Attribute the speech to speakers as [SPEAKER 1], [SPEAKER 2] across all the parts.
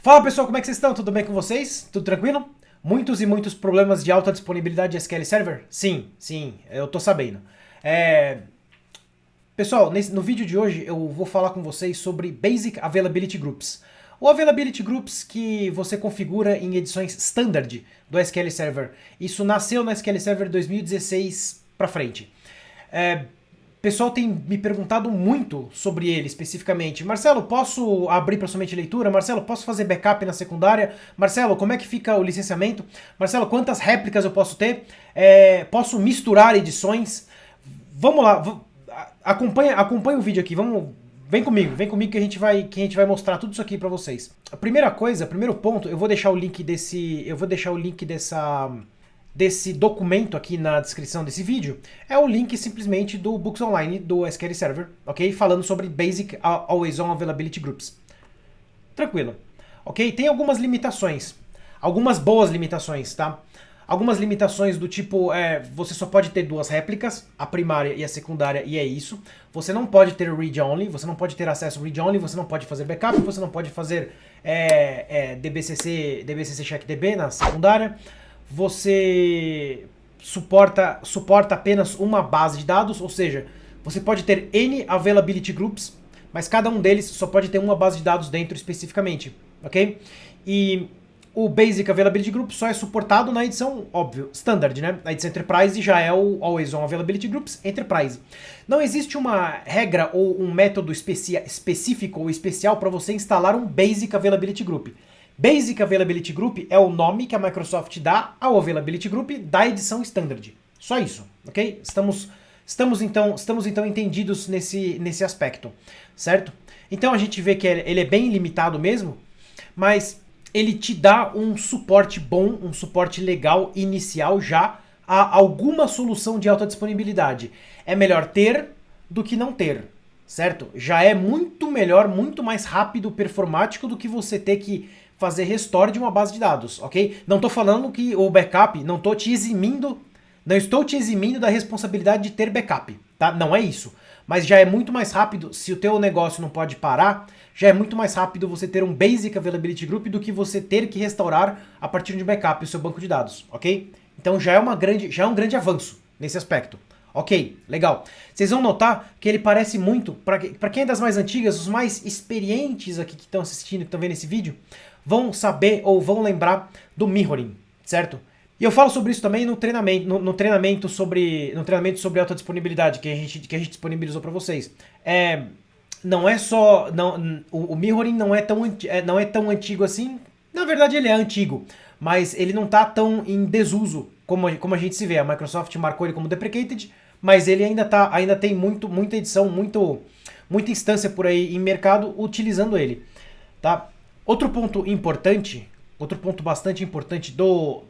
[SPEAKER 1] Fala pessoal, como é que vocês estão? Tudo bem com vocês? Tudo tranquilo? Muitos e muitos problemas de alta disponibilidade de SQL Server? Sim, eu tô sabendo. Pessoal, no vídeo de hoje eu vou falar com vocês sobre Basic Availability Groups. O Availability Groups que você configura em edições Standard do SQL Server. Isso nasceu no SQL Server 2016 pra frente. Pessoal tem me perguntado muito sobre ele especificamente. Marcelo, posso abrir para somente leitura? Marcelo, posso fazer backup na secundária? Marcelo, como é que fica o licenciamento? Marcelo, quantas réplicas eu posso ter? Posso misturar edições? Vamos lá, acompanha o vídeo aqui, vem comigo que a gente vai mostrar tudo isso aqui para vocês. A primeira coisa, primeiro ponto, eu vou deixar o link desse documento aqui na descrição desse vídeo, é o link simplesmente do Books Online do SQL Server, ok? Falando sobre Basic Always On Availability Groups. Tranquilo, ok? Tem algumas limitações, algumas boas limitações, tá? Algumas limitações do tipo, você só pode ter duas réplicas, a primária e a secundária, e é isso. Você não pode ter read-only, você não pode ter acesso read-only, você não pode fazer backup, você não pode fazer DBCC CheckDB na secundária. Você suporta apenas uma base de dados, ou seja, você pode ter N Availability Groups, mas cada um deles só pode ter uma base de dados dentro especificamente, ok? E o Basic Availability Group só é suportado na edição, óbvio, Standard, né? A edição Enterprise já é o Always On Availability Groups Enterprise. Não existe uma regra ou um método específico ou especial para você instalar um Basic Availability Group. Basic Availability Group é o nome que a Microsoft dá ao Availability Group da edição Standard. Só isso, ok? Estamos então entendidos nesse aspecto, certo? Então a gente vê que ele é bem limitado mesmo, mas ele te dá um suporte bom, um suporte legal inicial já a alguma solução de alta disponibilidade. É melhor ter do que não ter, certo? Já é muito melhor, muito mais rápido, performático do que você ter que fazer restore de uma base de dados, ok? Não estou falando que o backup, não estou te eximindo da responsabilidade de ter backup, tá? Não é isso. Mas já é muito mais rápido, se o teu negócio não pode parar, já é muito mais rápido você ter um Basic Availability Group do que você ter que restaurar a partir de um backup o seu banco de dados, ok? Então já é um grande avanço nesse aspecto. Ok, legal. Vocês vão notar que ele parece muito, para quem é das mais antigas, os mais experientes aqui que estão assistindo, que estão vendo esse vídeo, vão saber ou vão lembrar do mirroring, certo? E eu falo sobre isso também no treinamento sobre alta disponibilidade que a gente disponibilizou para vocês. Não é só, o mirroring não é tão antigo assim. Na verdade ele é antigo, mas ele não está tão em desuso como a gente se vê. A Microsoft marcou ele como deprecated, mas ele ainda tem muita edição, muita instância por aí em mercado utilizando ele, tá? Outro ponto bastante importante do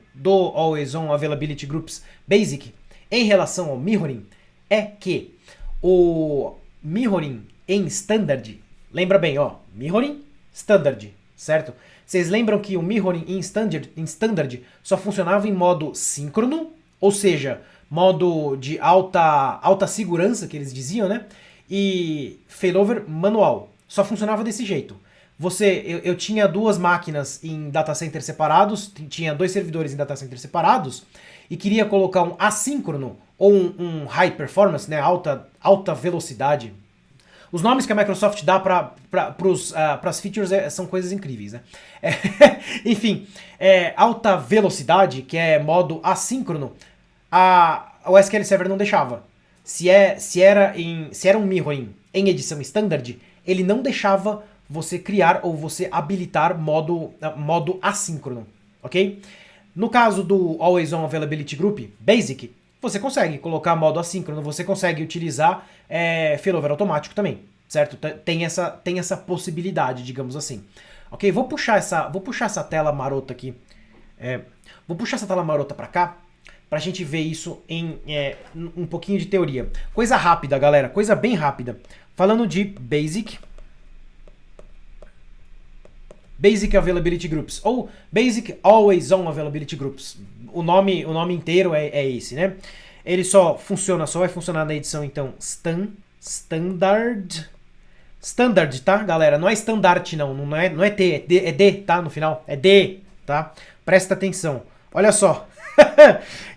[SPEAKER 1] Always On Availability Groups Basic em relação ao mirroring é que o mirroring em Standard, lembra bem, ó, mirroring Standard, certo? Vocês lembram que o mirroring em Standard só funcionava em modo síncrono, ou seja, modo de alta segurança, que eles diziam, né? E failover manual. Só funcionava desse jeito. Eu tinha duas máquinas em data centers separados, tinha dois servidores em data centers separados, e queria colocar um assíncrono ou um high performance, né, alta velocidade. Os nomes que a Microsoft dá para as features são coisas incríveis, né? Enfim, alta velocidade, que é modo assíncrono, o SQL Server não deixava. Se era um mirroring em edição standard, ele não deixava você criar ou você habilitar modo assíncrono, ok? No caso do Always On Availability Group Basic, você consegue colocar modo assíncrono, você consegue utilizar failover automático também, certo? Tem essa possibilidade, digamos assim. Ok? Vou puxar essa tela marota aqui. Vou puxar essa tela marota para cá, pra gente ver isso em um pouquinho de teoria. Coisa rápida, galera, coisa bem rápida. Falando de Basic Availability Groups, ou Basic Always On Availability Groups. O nome inteiro é esse, né? Ele só vai funcionar na edição, então, Standard Standard, tá, galera? Não é standard, não é T, é D, tá? No final. É D, tá? Presta atenção. Olha só.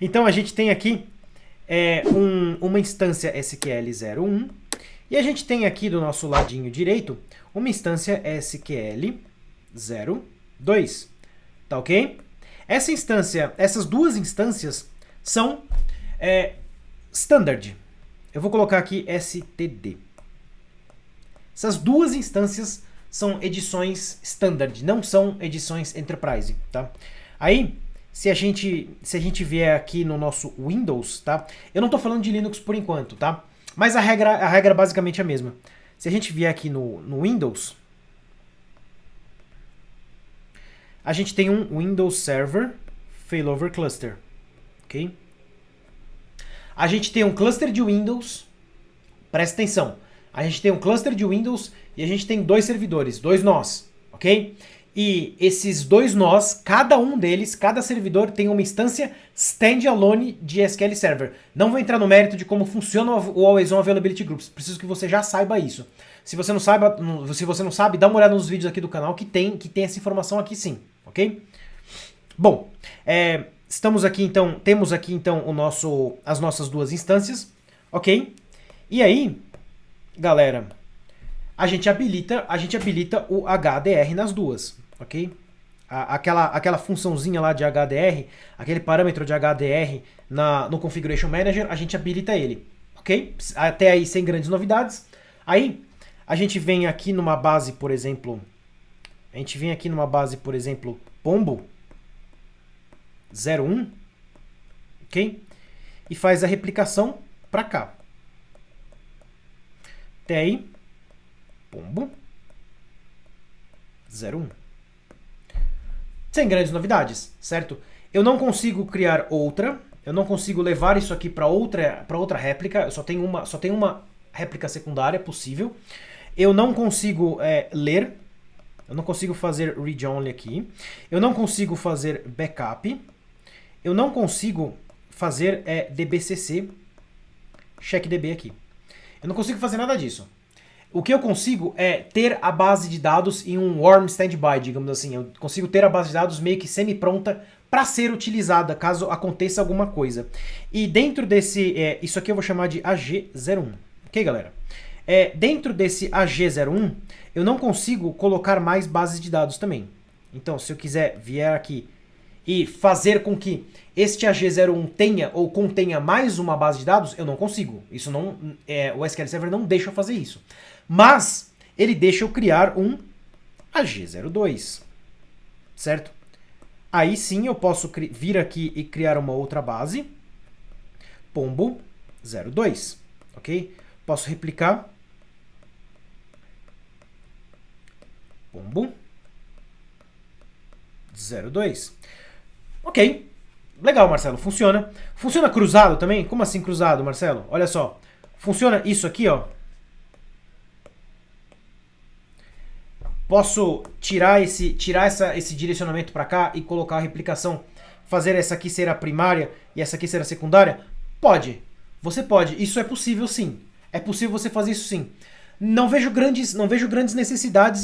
[SPEAKER 1] Então a gente tem aqui uma instância SQL01 e a gente tem aqui do nosso ladinho direito uma instância SQL02. Tá ok? Essas duas instâncias são standard. Eu vou colocar aqui std. Essas duas instâncias são edições standard, não são edições enterprise, tá? Aí, se a gente vier aqui no nosso Windows, tá? Eu não estou falando de Linux por enquanto, tá? Mas a regra basicamente é a mesma. Se a gente vier aqui no Windows, a gente tem um Windows Server Failover Cluster, ok? A gente tem um cluster de Windows, presta atenção, a gente tem um cluster de Windows e a gente tem 2 servidores, 2 nós, ok? E esses 2 nós, cada um deles, cada servidor tem uma instância standalone de SQL Server. Não vou entrar no mérito de como funciona o Always On Availability Groups, preciso que você já saiba isso. Se você não sabe, dá uma olhada nos vídeos aqui do canal que tem essa informação aqui sim, ok? Bom, temos aqui então as nossas 2 instâncias, ok? E aí, galera, a gente habilita o HDR nas duas, ok? Aquela funçãozinha lá de HDR, aquele parâmetro de HDR no Configuration Manager, a gente habilita ele, ok? Até aí sem grandes novidades. Aí, a gente vem aqui numa base, por exemplo, Pombo 01, ok? E faz a replicação para cá. Até aí, Pombo 01. Sem grandes novidades, certo? Eu não consigo criar outra, eu não consigo levar isso aqui para outra réplica, eu só tenho uma réplica secundária possível. Eu não consigo ler, eu não consigo fazer read-only aqui, eu não consigo fazer backup, eu não consigo fazer dbcc, checkdb aqui. Eu não consigo fazer nada disso. O que eu consigo é ter a base de dados em um warm standby, digamos assim. Eu consigo ter a base de dados meio que semi-pronta para ser utilizada caso aconteça alguma coisa. E dentro desse, isso aqui eu vou chamar de AG01. Ok, galera? Dentro desse AG01, eu não consigo colocar mais bases de dados também. Então, se eu quiser vier aqui e fazer com que este AG01 tenha ou contenha mais uma base de dados, eu não consigo. Isso não, o SQL Server não deixa eu fazer isso. Mas ele deixa eu criar um AG02, certo? Aí sim eu posso vir aqui e criar uma outra base, Pombo 02, ok? Posso replicar Pombo 02. Ok, legal, Marcelo, funciona. Funciona cruzado também? Como assim cruzado, Marcelo? Olha só, funciona isso aqui, ó. Posso tirar esse direcionamento para cá e colocar a replicação, fazer essa aqui ser a primária e essa aqui ser a secundária? Pode, você pode, isso é possível sim. É possível você fazer isso sim. Não vejo grandes necessidades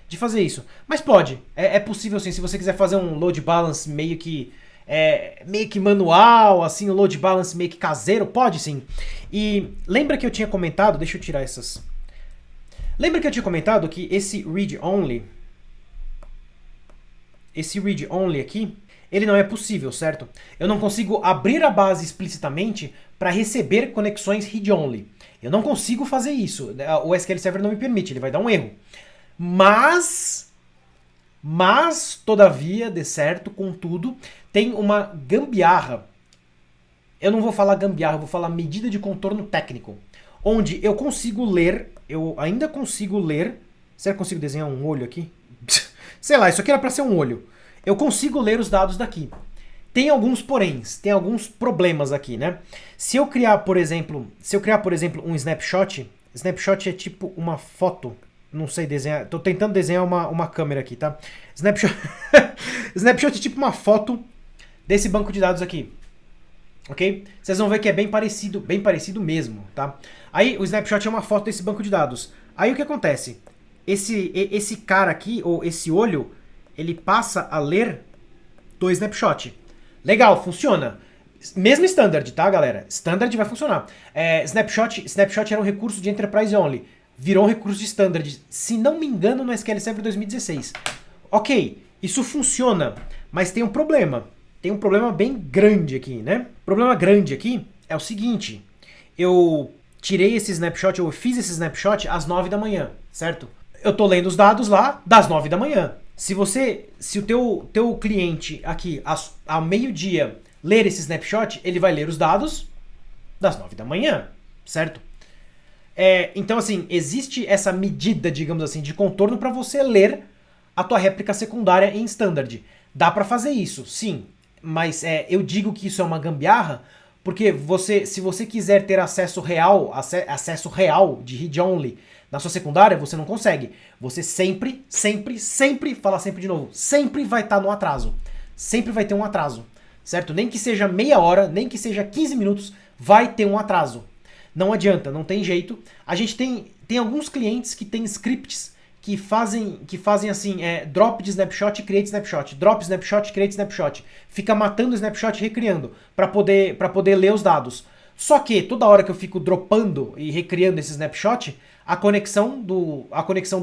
[SPEAKER 1] de fazer isso. Mas pode. É possível sim. Se você quiser fazer um load balance meio que manual, assim, um load balance meio que caseiro, pode sim. E lembra que eu tinha comentado, deixa eu tirar essas. Lembra que eu tinha comentado que esse read-only aqui, ele não é possível, certo? Eu não consigo abrir a base explicitamente para receber conexões read-only. Eu não consigo fazer isso. O SQL Server não me permite, ele vai dar um erro. Mas, todavia, de certo, contudo, tem uma gambiarra. Eu não vou falar gambiarra, eu vou falar medida de contorno técnico. Onde eu consigo ler, eu ainda consigo ler. Será que eu consigo desenhar um olho aqui? Sei lá, isso aqui era para ser um olho. Eu consigo ler os dados daqui. Tem alguns poréns, tem alguns problemas aqui, né? Se eu criar, por exemplo, um snapshot é tipo uma foto. Não sei desenhar, tô tentando desenhar uma câmera aqui, tá? Snapshot é tipo uma foto desse banco de dados aqui. ok? Vocês vão ver que é bem parecido mesmo, tá? Aí o snapshot é uma foto desse banco de dados. Aí o que acontece? Esse cara aqui, ou esse olho, ele passa a ler do snapshot. Legal, funciona. Mesmo standard, tá, galera? Standard vai funcionar. Snapshot era um recurso de Enterprise Only. Virou um recurso de standard. Se não me engano, no SQL Server 2016. Ok, isso funciona, mas tem um problema. Tem um problema bem grande aqui, né? O problema grande aqui é o seguinte. Eu tirei esse snapshot, eu fiz esse snapshot às 9 da manhã, certo? Eu tô lendo os dados lá das 9 da manhã. Se o teu cliente aqui ao meio-dia ler esse snapshot, ele vai ler os dados das 9 da manhã, certo? Então, assim, existe essa medida, digamos assim, de contorno para você ler a tua réplica secundária em standard. Dá para fazer isso, sim, mas eu digo que isso é uma gambiarra porque se você quiser ter acesso real de read-only na sua secundária, você não consegue. Você sempre, fala sempre de novo, sempre vai estar no atraso. Sempre vai ter um atraso, certo? Nem que seja meia hora, nem que seja 15 minutos, vai ter um atraso. Não adianta, não tem jeito. A gente tem alguns clientes que tem scripts que fazem assim, drop de snapshot, create snapshot, drop snapshot, create snapshot. Fica matando o snapshot e recriando para poder ler os dados. Só que toda hora que eu fico dropando e recriando esse snapshot, a conexão do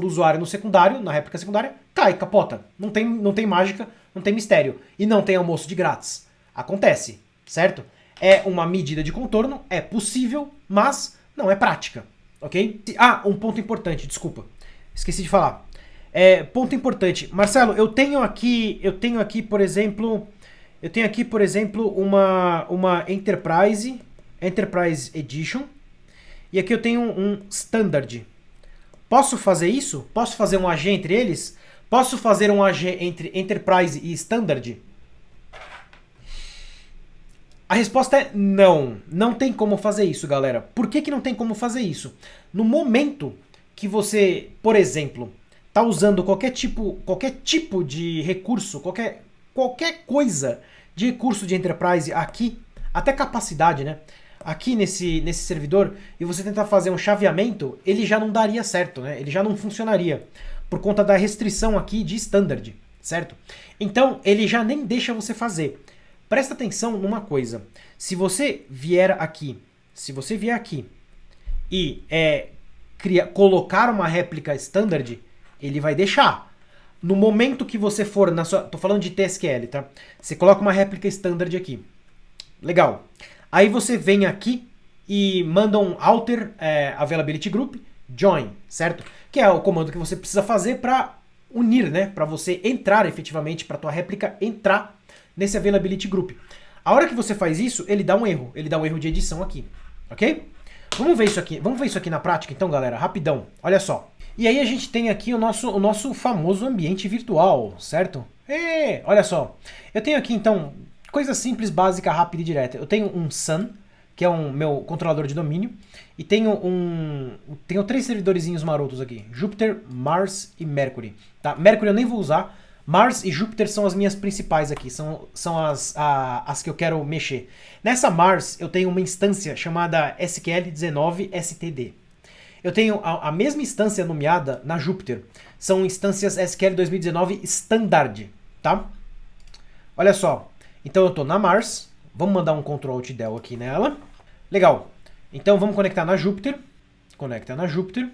[SPEAKER 1] usuário no secundário, na réplica secundária, cai, capota. Não tem mágica, não tem mistério. E não tem almoço de grátis. Acontece, certo? É uma medida de contorno, é possível, mas não é prática, ok? Um ponto importante, desculpa. Esqueci de falar. Ponto importante. Marcelo, eu tenho aqui, por exemplo, uma Enterprise Edition, e aqui eu tenho um Standard. Posso fazer isso? Posso fazer um AG entre eles? Posso fazer um AG entre Enterprise e Standard? A resposta é não. Não tem como fazer isso, galera. Por que não tem como fazer isso? No momento que você, por exemplo, está usando qualquer tipo de recurso, qualquer coisa de recurso de Enterprise aqui, até capacidade, né? Aqui nesse servidor, e você tentar fazer um chaveamento, ele já não daria certo, né? Ele já não funcionaria, por conta da restrição aqui de standard, certo? Então, ele já nem deixa você fazer. Presta atenção numa coisa. Se você vier aqui e colocar uma réplica standard, ele vai deixar. No momento que você for na sua... Tô falando de TSQL, tá? Você coloca uma réplica standard aqui. Legal. Aí você vem aqui e manda um alter availability group join, certo? Que é o comando que você precisa fazer para unir, né? Para você entrar efetivamente, para tua réplica entrar nesse availability group. A hora que você faz isso, ele dá um erro. Ele dá um erro de edição aqui, ok? Vamos ver isso aqui na prática então, galera, rapidão. Olha só. E aí a gente tem aqui o nosso famoso ambiente virtual, certo? Olha só. Eu tenho aqui então coisa simples, básica, rápida e direta. Eu tenho um Sun, que é um meu controlador de domínio, e tenho 3 servidorzinhos marotos aqui: Jupyter, Mars e Mercury. Tá? Mercury eu nem vou usar. Mars e Jupyter são as minhas principais aqui, são as que eu quero mexer. Nessa Mars eu tenho uma instância chamada SQL19std. Eu tenho a mesma instância nomeada na Jupyter. São instâncias SQL 2019 Standard, tá? Olha só. Então eu estou na Mars. Vamos mandar um Ctrl Alt Del aqui nela. Legal. Então vamos conectar na Jupyter. Conecta na Jupyter.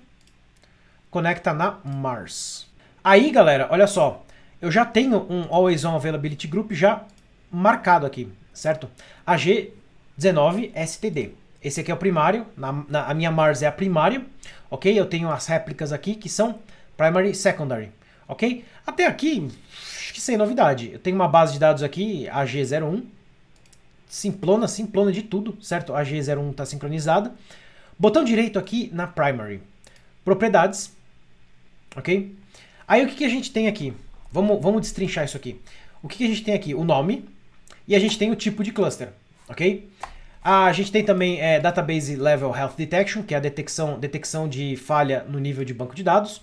[SPEAKER 1] Conecta na Mars. Aí, galera, olha só. Eu já tenho um Always On Availability Group já marcado aqui, certo? AG19std. Esse aqui é o primário, a minha Mars é a primária, ok? Eu tenho as réplicas aqui que são primary e secondary, ok? Até aqui, acho que sem novidade. Eu tenho uma base de dados aqui, AG01, simplona de tudo, certo? A AG01 está sincronizada. Botão direito aqui na primary. Propriedades, ok? Aí o que a gente tem aqui? Vamos destrinchar isso aqui. O que a gente tem aqui? O nome e a gente tem o tipo de cluster, ok? A gente tem também Database Level Health Detection, que é a detecção de falha no nível de banco de dados.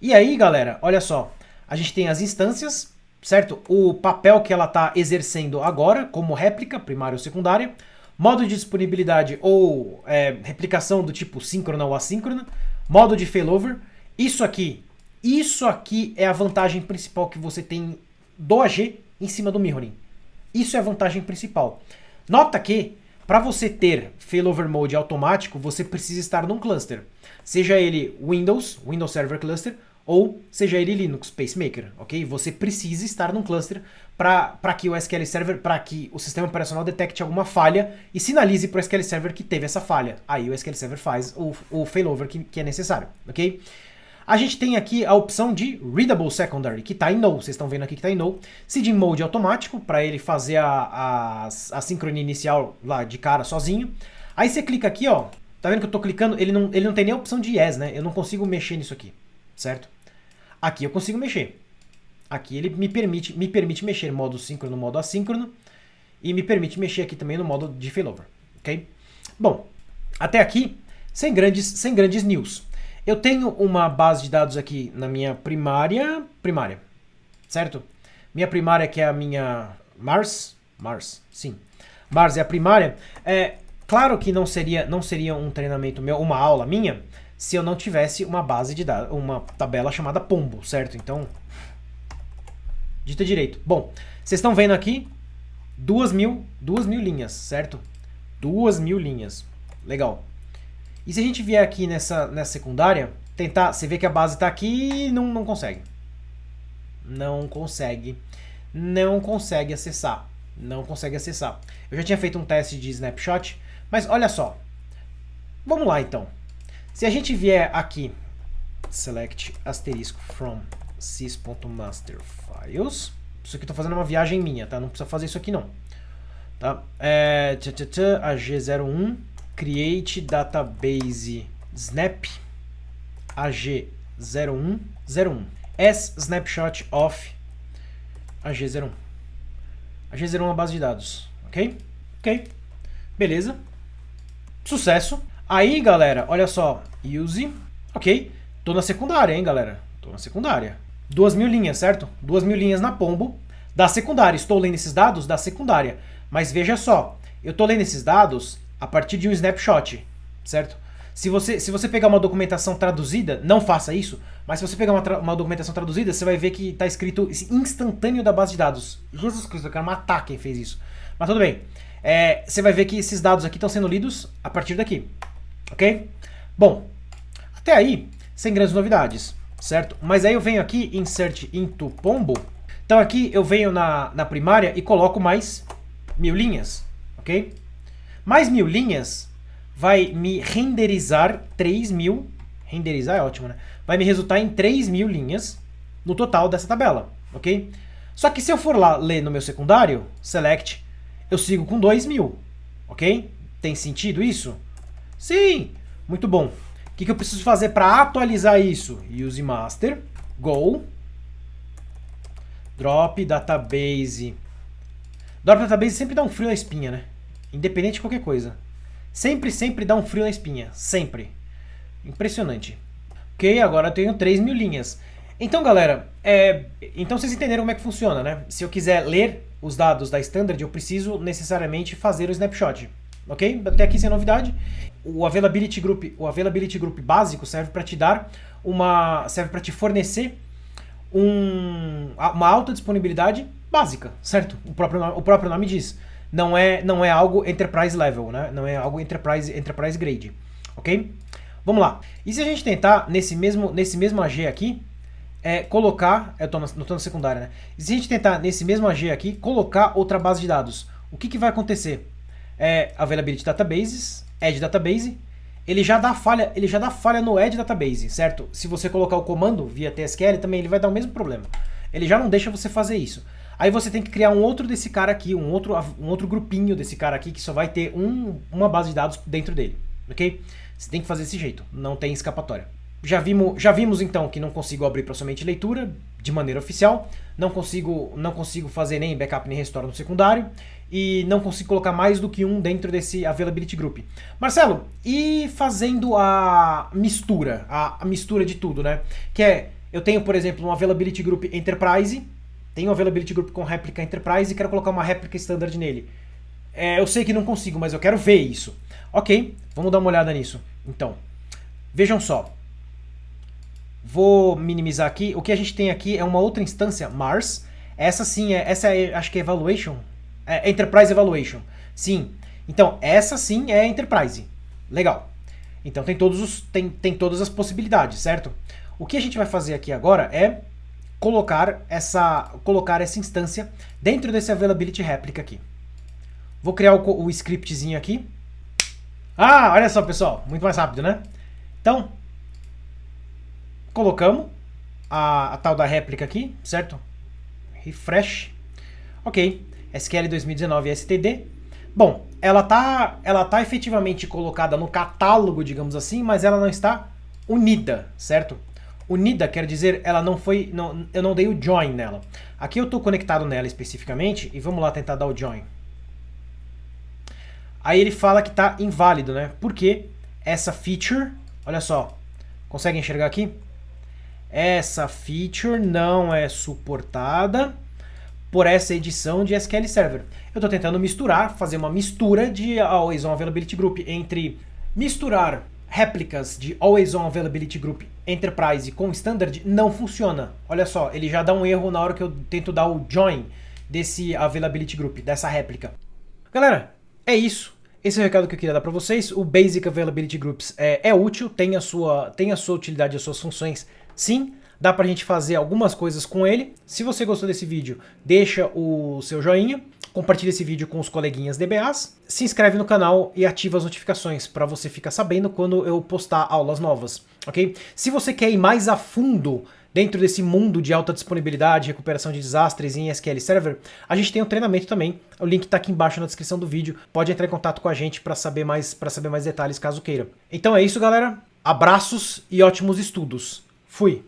[SPEAKER 1] E aí, galera, olha só. A gente tem as instâncias, certo? O papel que ela está exercendo agora, como réplica, primária ou secundária. modo de disponibilidade ou replicação do tipo síncrona ou assíncrona, modo de failover. Isso aqui é a vantagem principal que você tem do AG em cima do mirroring. Isso é a vantagem principal. Nota que, para você ter failover mode automático, você precisa estar num cluster. Seja ele Windows Server Cluster, ou seja ele Linux Pacemaker, ok? Você precisa estar num cluster para que o SQL Server, para que o sistema operacional detecte alguma falha e sinalize para o SQL Server que teve essa falha. Aí o SQL Server faz o failover que é necessário, ok? A gente tem aqui a opção de Readable Secondary, que está em No. Vocês estão vendo aqui que está em No. Seeding Mode automático, para ele fazer a sincronia inicial lá de cara sozinho. Aí você clica aqui, ó. Tá vendo que eu estou clicando? Ele não tem nem a opção de Yes, né? Eu não consigo mexer nisso aqui, certo? Aqui eu consigo mexer. Aqui ele me permite mexer no modo síncrono, no modo assíncrono. E me permite mexer aqui também no modo de failover, ok? Bom, até aqui, sem grandes news. Eu tenho uma base de dados aqui na minha primária, certo? Minha primária que é a minha Mars, sim. Mars é a primária. Claro que não seria um treinamento meu, uma aula minha, se eu não tivesse uma base de dados, uma tabela chamada Pombo, certo? Então, dita direito. Bom, vocês estão vendo aqui 2.000 linhas, certo? 2.000 linhas. Legal. E se a gente vier aqui nessa secundária, tentar, você vê que a base está aqui e não consegue. Não consegue acessar. Eu já tinha feito um teste de snapshot, mas olha só. Vamos lá então. Se a gente vier aqui, select asterisco from sys.masterfiles, isso aqui eu tô fazendo uma viagem minha, tá? Não precisa fazer isso aqui não. Tá? AG01 create database snap AG0101 as snapshot of AG01. AG01 é uma base de dados, ok? Ok, beleza. Sucesso. Aí, galera, olha só, use, ok? Tô na secundária, hein, galera? Tô na secundária. 2.000 linhas, certo? 2.000 linhas na Pombo da secundária. Estou lendo esses dados da secundária. Mas veja só, eu tô lendo esses dados a partir de um snapshot, certo? Se você pegar uma documentação traduzida, não faça isso, mas se você pegar uma documentação traduzida, você vai ver que está escrito instantâneo da base de dados. Jesus Cristo, eu quero matar quem fez isso. Mas tudo bem. Você vai ver que esses dados aqui estão sendo lidos a partir daqui, ok? Bom, até aí, sem grandes novidades, certo? Mas aí eu venho aqui, insert into Pombo. Então aqui eu venho na primária e coloco mais 1.000 linhas, ok? Mais 1.000 linhas vai me renderizar 3.000. Renderizar é ótimo, né? Vai me resultar em 3.000 linhas no total dessa tabela, ok? Só que se eu for lá ler no meu secundário, select, eu sigo com 2.000, ok? Tem sentido isso? Sim! Muito bom. O que eu preciso fazer para atualizar isso? Use master, go, drop database. Drop database sempre dá um frio na espinha, né? Independente de qualquer coisa. Sempre dá um frio na espinha. Sempre. Impressionante. Ok, agora eu tenho 3.000 linhas. Então, galera, então vocês entenderam como é que funciona, né? Se eu quiser ler os dados da Standard, eu preciso necessariamente fazer o snapshot. Ok? Até aqui sem novidade. O Availability Group básico serve para te dar serve para te fornecer uma alta disponibilidade básica, certo? O próprio nome diz. Não é algo enterprise level, né? Não é algo enterprise grade, ok? Vamos lá. E se a gente tentar, nesse mesmo AG aqui, colocar... Eu tô na secundária, né? E se a gente tentar, nesse mesmo AG aqui, colocar outra base de dados, o que vai acontecer? Availability Databases, Edge Database, ele já dá falha no Edge Database, certo? Se você colocar o comando via TSQL, também ele vai dar o mesmo problema. Ele já não deixa você fazer isso. Aí você tem que criar um outro desse cara aqui, um outro grupinho desse cara aqui, que só vai ter uma base de dados dentro dele, ok? Você tem que fazer desse jeito, não tem escapatória. Já vimos então que não consigo abrir para somente leitura de maneira oficial, não consigo fazer nem backup nem restore no secundário, e não consigo colocar mais do que um dentro desse Availability Group. Marcelo, e fazendo a mistura de tudo, né? Eu tenho, por exemplo, um Availability Group Enterprise, tenho um Availability Group com réplica Enterprise e quero colocar uma réplica Standard nele. Eu sei que não consigo, mas eu quero ver isso. Ok, vamos dar uma olhada nisso. Então, vejam só. Vou minimizar aqui. O que a gente tem aqui é uma outra instância, Mars. Essa sim acho que é Evaluation. É Enterprise Evaluation. Sim. Então, essa sim é Enterprise. Legal. Então tem todas as possibilidades, certo? O que a gente vai fazer aqui agora é colocar essa instância dentro desse Availability Replica aqui. Vou criar o scriptzinho aqui. Ah, olha só, pessoal. Muito mais rápido, né? Então, colocamos a tal da réplica aqui, certo? Refresh. Ok. SQL 2019 STD. Bom, ela tá efetivamente colocada no catálogo, digamos assim, mas ela não está unida, certo? Unida quer dizer eu não dei o join nela. Aqui eu estou conectado nela especificamente e vamos lá tentar dar o join. Aí ele fala que está inválido, né? Porque essa feature, olha só, consegue enxergar aqui? Essa feature não é suportada por essa edição de SQL Server. Eu estou tentando fazer uma mistura de Always On Availability Group entre misturar réplicas de Always On Availability Group Enterprise com Standard, não funciona. Olha só, ele já dá um erro na hora que eu tento dar o join desse Availability Group, dessa réplica. Galera, é isso. Esse é o recado que eu queria dar para vocês. O Basic Availability Groups é útil, tem a sua utilidade, as suas funções, sim. Dá pra gente fazer algumas coisas com ele. Se você gostou desse vídeo, deixa o seu joinha, compartilha esse vídeo com os coleguinhas DBAs, se inscreve no canal e ativa as notificações para você ficar sabendo quando eu postar aulas novas, ok? Se você quer ir mais a fundo dentro desse mundo de alta disponibilidade, recuperação de desastres em SQL Server, a gente tem um treinamento também, o link está aqui embaixo na descrição do vídeo, pode entrar em contato com a gente para saber mais detalhes caso queira. Então é isso, galera, abraços e ótimos estudos. Fui!